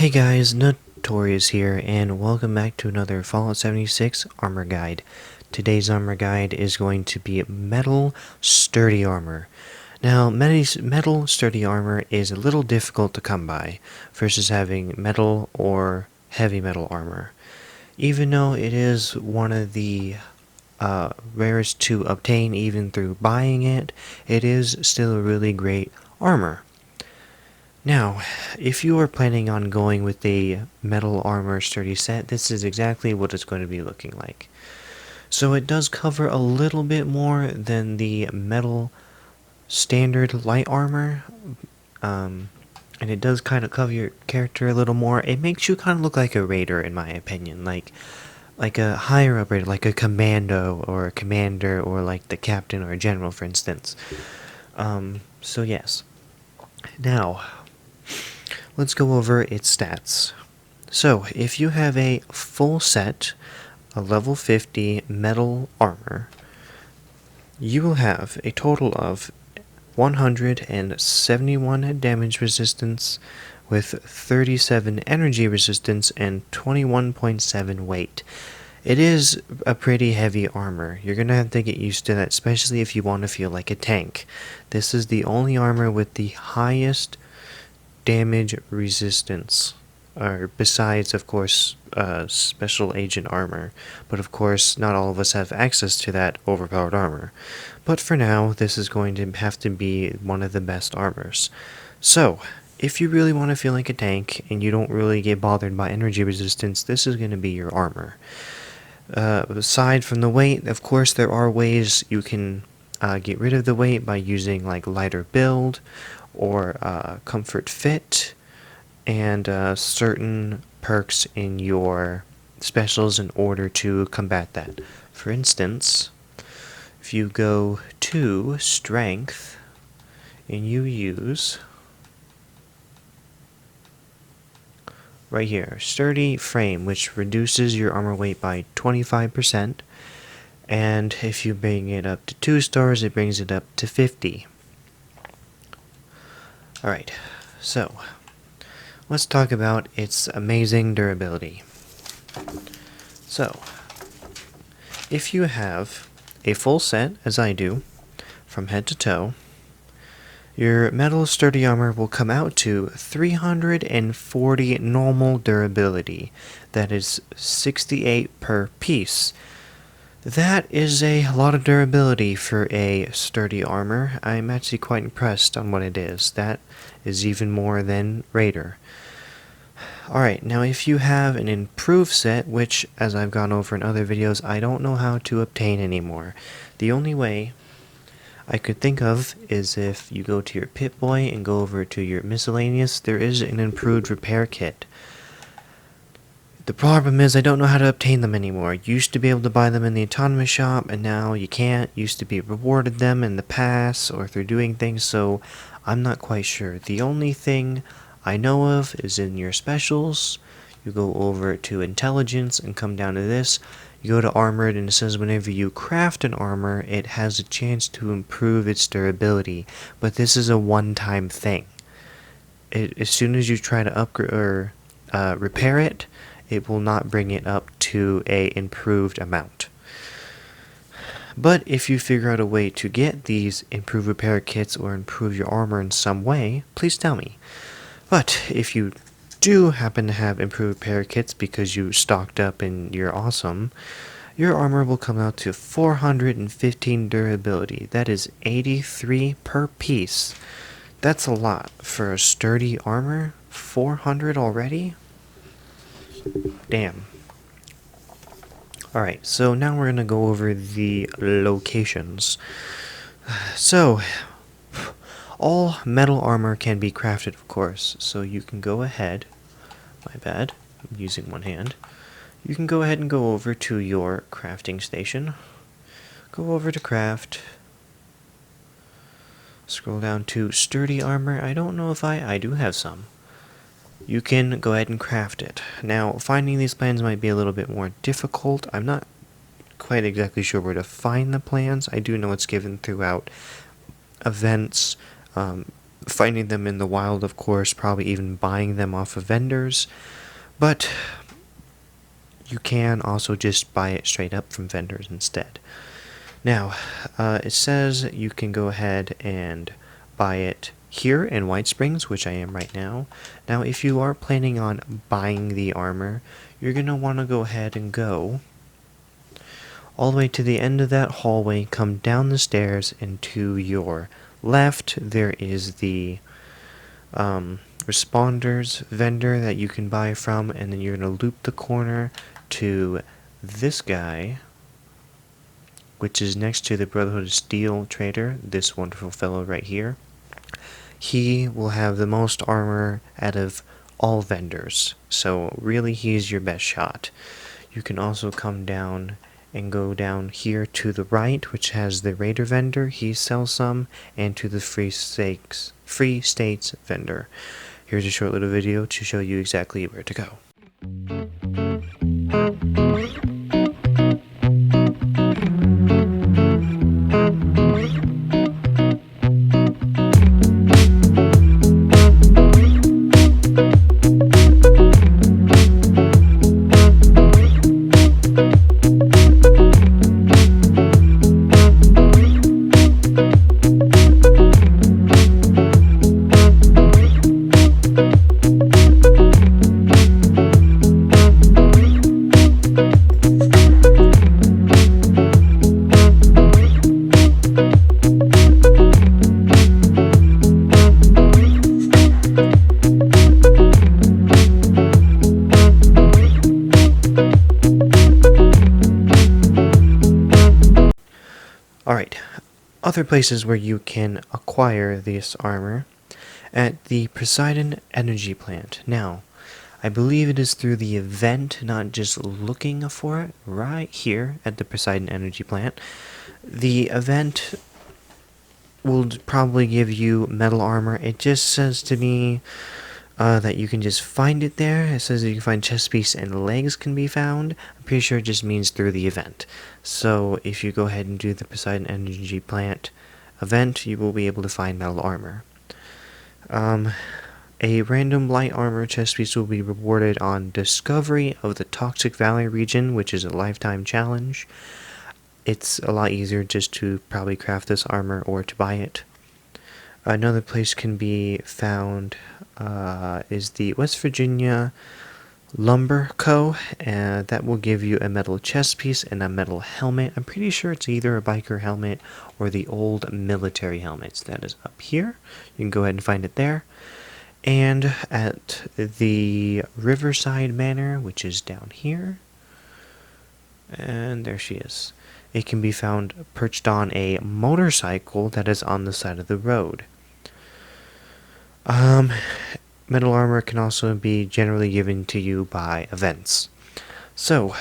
Hey guys, Notorious here, and welcome back to another Fallout 76 Armor Guide. Today's Armor Guide is going to be Metal Sturdy Armor. Now, metal sturdy armor is a little difficult to come by versus having metal or heavy metal armor. Even though it is one of the rarest to obtain even through buying it, it is still a really great armor. Now, if you are planning on going with the metal armor sturdy set, this is exactly what it's going to be looking like. So it does cover a little bit more than the metal standard light armor, and it does kind of cover your character a little more. It makes you kind of look like a raider, in my opinion, like a higher up raider, like a commando or a commander, or like the captain or a general, for instance. So yes. Now, let's go over its stats. So, if you have a full set of level 50 metal armor, you will have a total of 171 damage resistance with 37 energy resistance and 21.7 weight. It is a pretty heavy armor. You're going to have to get used to that, especially if you want to feel like a tank. This is the only armor with the highest damage resistance, or besides, of course, special agent armor. But of course, not all of us have access to that overpowered armor. But for now, this is going to have to be one of the best armors. So, if you really want to feel like a tank and you don't really get bothered by energy resistance, this is going to be your armor. Aside from the weight, of course, there are ways you can get rid of the weight by using like lighter build or comfort fit and certain perks in your specials in order to combat that. For instance, if you go to strength and you use right here, sturdy frame, which reduces your armor weight by 25%, and if you bring it up to 2 stars, it brings it up to 50. Alright, so let's talk about its amazing durability. So, if you have a full set, as I do, from head to toe, your metal sturdy armor will come out to 340 normal durability. That is 68 per piece. That is a lot of durability for a sturdy armor. I'm actually quite impressed on what it is. That is even more than Raider. Alright, now if you have an improved set, which, as I've gone over in other videos, I don't know how to obtain anymore. The only way I could think of is if you go to your Pip-Boy and go over to your miscellaneous, there is an improved repair kit. The problem is I don't know how to obtain them anymore. You used to be able to buy them in the autonomous shop, and now you can't. Used to be rewarded them in the pass or through doing things, so I'm not quite sure. The only thing I know of is in your specials. You go over to intelligence and come down to this. You go to armored, and it says whenever you craft an armor, it has a chance to improve its durability. But this is a one-time thing. As soon as you try to upgrade or repair it, it will not bring it up to a improved amount. But if you figure out a way to get these improved repair kits or improve your armor in some way, please tell me. But if you do happen to have improved repair kits because you stocked up and you're awesome, your armor will come out to 415 durability. That is 83 per piece. That's a lot for a sturdy armor. 400 already? Damn. Alright, so now we're going to go over the locations. So, all metal armor can be crafted, of course, so you can go ahead. My bad, I'm using one hand. You can go ahead and go over to your crafting station. Go over to craft. Scroll down to sturdy armor. I don't know if I do have some. You can go ahead and craft it. Now, finding these plans might be a little bit more difficult. I'm not quite exactly sure where to find the plans. I do know it's given throughout events, finding them in the wild, of course, probably even buying them off of vendors, but you can also just buy it straight up from vendors instead. Now, it says you can go ahead and buy it here in White Springs, which I am right now. Now, if you are planning on buying the armor, you're going to want to go ahead and go all the way to the end of that hallway, come down the stairs, and to your left, there is the responders vendor that you can buy from, and then you're going to loop the corner to this guy, which is next to the Brotherhood of Steel trader, this wonderful fellow right here. He will have the most armor out of all vendors, so really he's your best shot. You can also come down and go down here to the right, which has the Raider vendor, he sells some, and to the Free States vendor. Here's a short little video to show you exactly where to go. Alright, other places where you can acquire this armor at the Poseidon Energy Plant. Now, I believe it is through the event, not just looking for it, right here at the Poseidon Energy Plant. The event will probably give you metal armor. It just says to me that you can just find it there. It says that you can find chest piece and legs can be found. I'm pretty sure it just means through the event. So if you go ahead and do the Poseidon Energy Plant event, you will be able to find metal armor. A random light armor chest piece will be rewarded on discovery of the Toxic Valley region, which is a lifetime challenge. It's a lot easier just to probably craft this armor or to buy it. Another place can be found is the West Virginia Lumber Co. That will give you a metal chest piece and a metal helmet. I'm pretty sure it's either a biker helmet or the old military helmets. That is up here. You can go ahead and find it there. And at the Riverside Manor, which is down here. And there she is. It can be found perched on a motorcycle that is on the side of the road. Metal armor can also be generally given to you by events. So,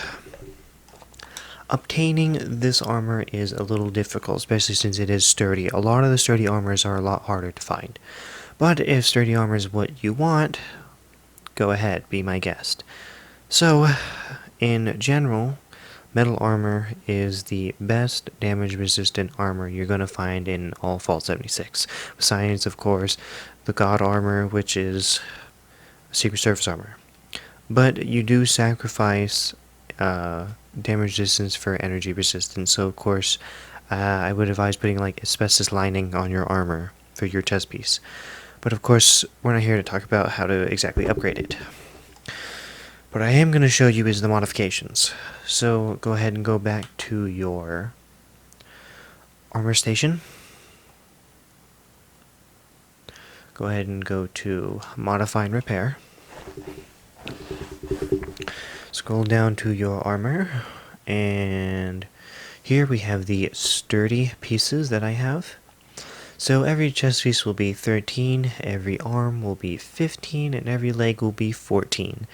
obtaining this armor is a little difficult, especially since it is sturdy. A lot of the sturdy armors are a lot harder to find. But if sturdy armor is what you want, go ahead, be my guest. So, in general, metal armor is the best damage-resistant armor you're going to find in all Fallout 76. Besides, of course, the God armor, which is Secret Service armor. But you do sacrifice damage resistance for energy resistance, so of course, I would advise putting like asbestos lining on your armor for your chest piece. But of course, we're not here to talk about how to exactly upgrade it. What I am going to show you is the modifications. So go ahead and go back to your armor station. Go ahead and go to Modify and Repair. Scroll down to your armor, and here we have the sturdy pieces that I have. So every chest piece will be 13, every arm will be 15, and every leg will be 14.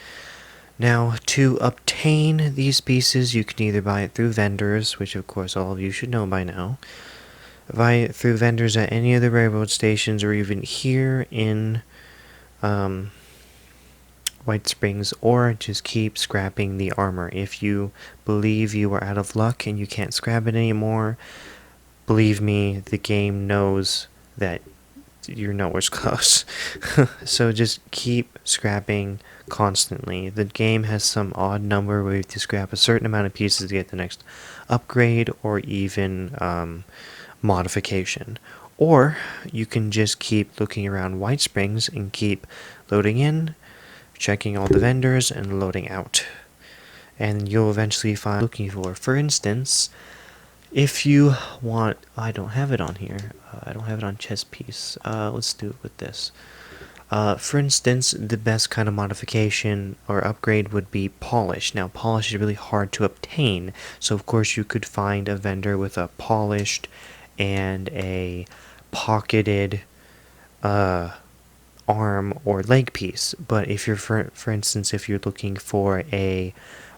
Now, to obtain these pieces, you can either buy it through vendors, which of course all of you should know by now, buy it through vendors at any of the railroad stations, or even here in White Springs, or just keep scrapping the armor. If you believe you are out of luck and you can't scrap it anymore, believe me, the game knows that you're nowhere close. So just keep scrapping constantly. The game has some odd number where you have to scrap a certain amount of pieces to get the next upgrade or even modification. Or you can just keep looking around White Springs and keep loading in, checking all the vendors, and loading out. And you'll eventually find what you're looking for. For instance, if you want, I don't have it on here. I don't have it on chess piece. Let's do it with this. For instance, the best kind of modification or upgrade would be polish. Now, polish is really hard to obtain, so of course you could find a vendor with a polished and a pocketed arm or leg piece. But if you're, for instance, if you're looking for a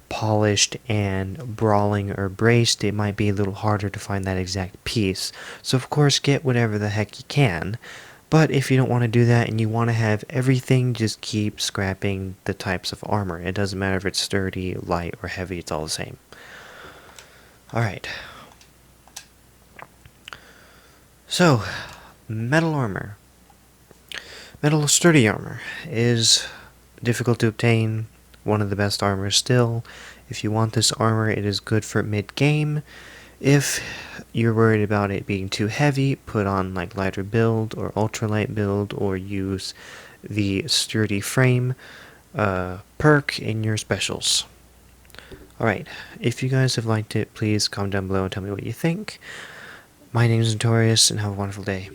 polished and brawling or braced, it might be a little harder to find that exact piece. So of course, get whatever the heck you can. But if you don't want to do that and you want to have everything, just keep scrapping the types of armor. It doesn't matter if it's sturdy, light, or heavy, it's all the same. Alright. So, metal armor. Metal sturdy armor is difficult to obtain, one of the best armors still. If you want this armor, it is good for mid-game. If you're worried about it being too heavy, put on like lighter build or ultralight build, or use the sturdy frame perk in your specials. Alright, if you guys have liked it, please comment down below and tell me what you think. My name is Notorious, and have a wonderful day.